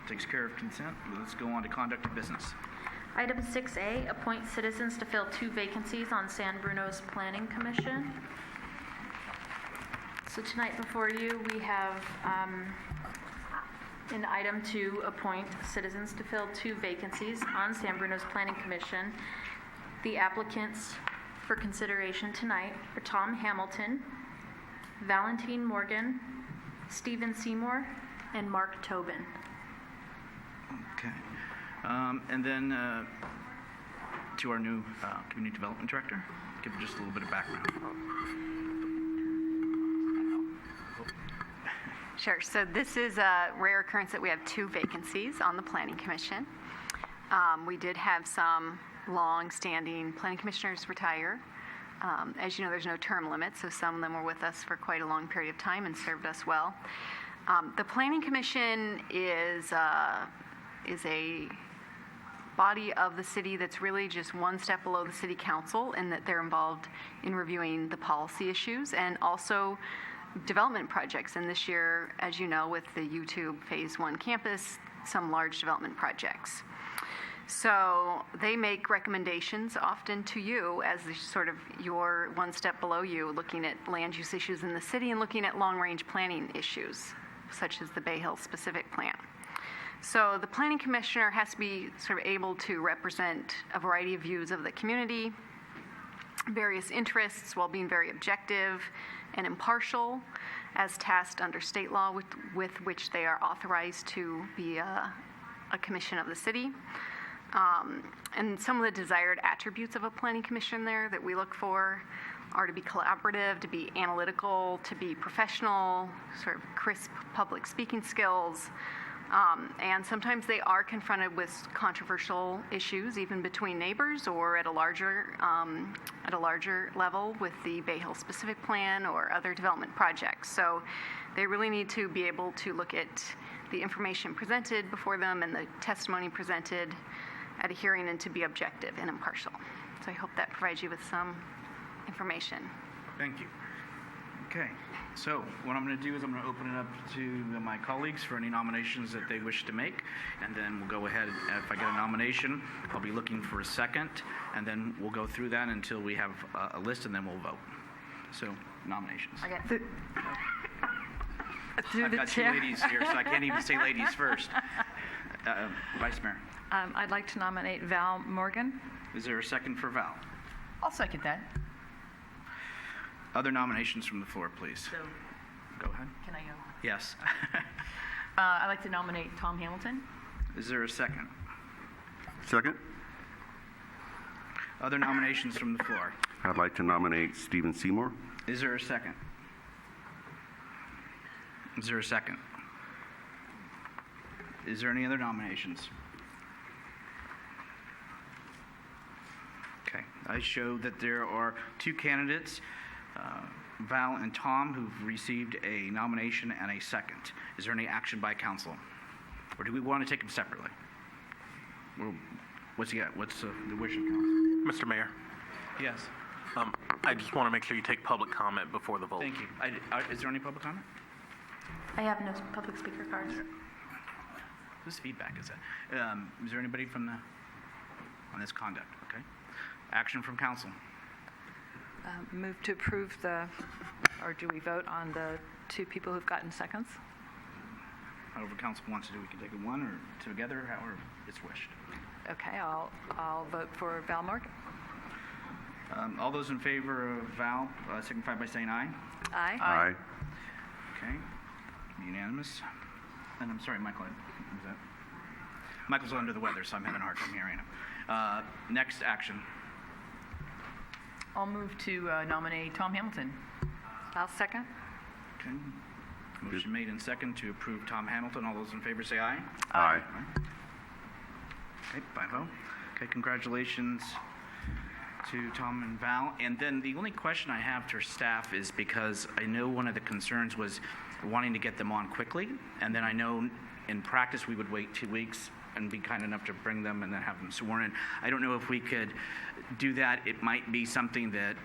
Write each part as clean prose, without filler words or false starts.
takes care of consent. Let's go on to conduct of business. Item 6A, appoint citizens to fill 2 vacancies on San Bruno's Planning Commission. So tonight before you, we have an item to appoint citizens to fill 2 vacancies on San Bruno's Planning Commission. The applicants for consideration tonight are Tom Hamilton, Valentine Morgan, Stephen Seymour, and Mark Tobin. Okay. And then to our new Community Development Director, give just a little bit of background. Sure. So this is a rare occurrence that we have 2 vacancies on the Planning Commission. We did have some long-standing planning commissioners retire. As you know, there's no term limit, so some of them were with us for quite a long period of time and served us well. The Planning Commission is a body of the city that's really just one step below the City Council in that they're involved in reviewing the policy issues and also development projects. And this year, as you know, with the YouTube Phase 1 campus, some large development projects. So they make recommendations often to you as sort of your one step below you, looking at land use issues in the city and looking at long-range planning issues, such as the Bay Hill specific plan. So the planning commissioner has to be sort of able to represent a variety of views of the community, various interests, while being very objective and impartial, as tasked under state law with which they are authorized to be a commission of the city. And some of the desired attributes of a planning commission there that we look for are to be collaborative, to be analytical, to be professional, sort of crisp public speaking skills. And sometimes they are confronted with controversial issues, even between neighbors or at a larger level with the Bay Hill specific plan or other development projects. So they really need to be able to look at the information presented before them and the testimony presented at a hearing and to be objective and impartial. So I hope that provides you with some information. Thank you. Okay, so what I'm going to do is I'm going to open it up to my colleagues for any nominations that they wish to make, and then we'll go ahead. If I get a nomination, I'll be looking for a second, and then we'll go through that until we have a list, and then we'll vote. So, nominations. Okay. I've got 2 ladies here, so I can't even say ladies first. Vice Mayor. I'd like to nominate Val Morgan. Is there a second for Val? I'll second that. Other nominations from the floor, please. So, go ahead. can I go? Yes. I'd like to nominate Tom Hamilton. Is there a second? Second. Other nominations from the floor. I'd like to nominate Stephen Seymour. Is there a second? Is there a second? Is there any other nominations? Okay, I show that there are 2 candidates, Val and Tom, who've received a nomination and a second. Is there any action by council? Or do we want to take them separately? Well, what's the wish of council? Mr. Mayor, Yes. I just want to make sure you take public comment before the vote. Thank you. Is there any public comment? I have no public speaker cards. Whose feedback is that? Is there anybody on this conduct? Okay. Action from council. Move to approve or do we vote on the 2 people who've gotten seconds? However council wants to do, we can take it one or together, however it's wished. Okay, I'll vote for Val Morgan. All those in favor of Val signify by saying aye. Aye. Aye. Okay. Unanimous. And I'm sorry, Michael. Michael's under the weather, so I'm having a hard time hearing him. Next action. I'll move to nominate Tom Hamilton. I'll second. Okay. Motion made and second to approve Tom Hamilton. All those in favor say aye. Aye. Okay, 5-0. Okay, congratulations to Tom and Val. And then the only question I have to staff is because I know one of the concerns was wanting to get them on quickly, and then I know in practice we would wait 2 weeks and be kind enough to bring them and then have them sworn in. I don't know if we could do that. It might be something that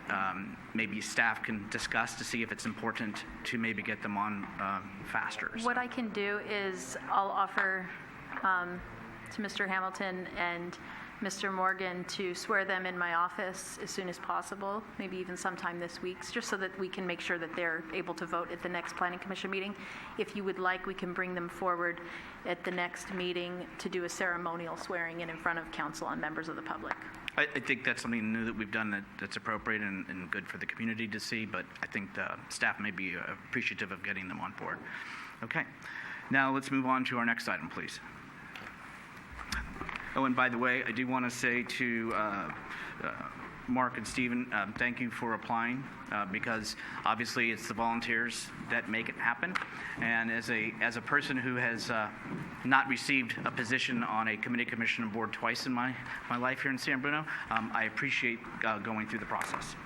maybe staff can discuss to see if it's important to maybe get them on faster. What I can do is I'll offer to Mr. Hamilton and Mr. Morgan to swear them in my office as soon as possible, maybe even sometime this week, just so that we can make sure that they're able to vote at the next Planning Commission meeting. If you would like, we can bring them forward at the next meeting to do a ceremonial swearing in front of council and members of the public. I think that's something new that we've done that's appropriate and good for the community to see, but I think the staff may be appreciative of getting them on board. Okay. Now let's move on to our next item, please. Oh, and by the way, I do want to say to Mark and Stephen, thank you for applying because obviously it's the volunteers that make it happen. And as a person who has not received a position on a committee, commission, and board twice in my life here in San Bruno, I appreciate going through the process.